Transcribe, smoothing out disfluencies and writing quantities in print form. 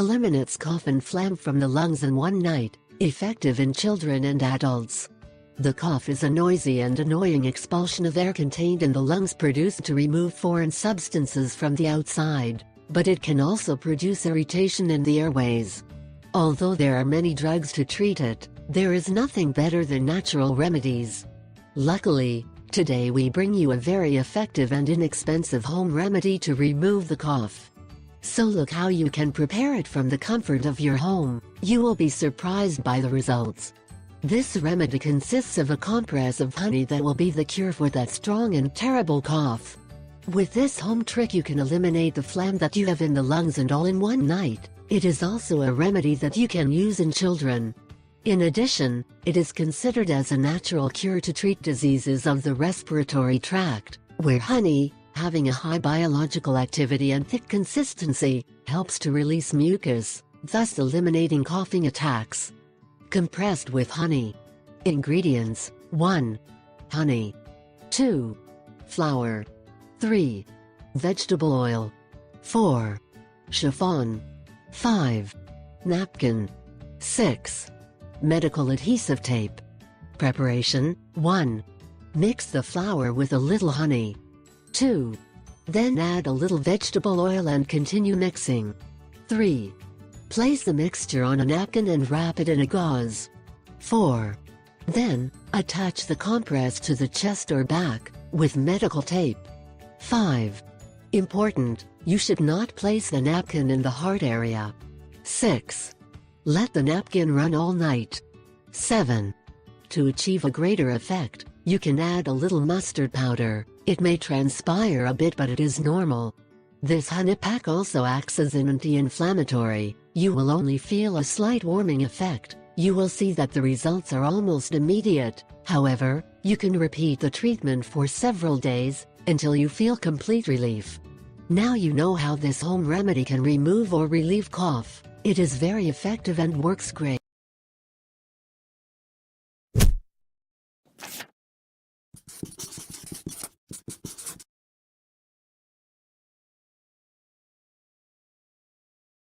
eliminates cough and phlegm from the lungs in one night, effective in children and adults. The cough is a noisy and annoying expulsion of air contained in the lungs produced to remove foreign substances from the outside, but it can also produce irritation in the airways. Although there are many drugs to treat it, there is nothing better than natural remedies. Luckily, today we bring you a very effective and inexpensive home remedy to remove the cough. So look how you can prepare it from the comfort of your home. You will be surprised by the results. This remedy consists of a compress of honey that will be the cure for that strong and terrible cough. With this home trick you can eliminate the phlegm that you have in the lungs and all in one night. It is also a remedy that you can use in children. In addition, it is considered as a natural cure to treat diseases of the respiratory tract, where honey, having a high biological activity and thick consistency, helps to release mucus, thus eliminating coughing attacks. Compressed with honey. Ingredients: 1. Honey. 2. Flour. 3. Vegetable oil. 4. Chiffon. 5. Napkin. 6. Medical adhesive tape. Preparation: 1. Mix the flour with a little honey. 2. Then add a little vegetable oil and continue mixing. 3. Place the mixture on a napkin and wrap it in a gauze. 4. Then, attach the compress to the chest or back, with medical tape. 5. Important, you should not place the napkin in the heart area. 6. Let the napkin run all night. 7. To achieve a greater effect, you can add a little mustard powder. It may transpire a bit but it is normal. This honey pack also acts as an anti-inflammatory. You will only feel a slight warming effect. You will see that the results are almost immediate. However, you can repeat the treatment for several days, until you feel complete relief. Now you know how this home remedy can remove or relieve cough. It is very effective and works great.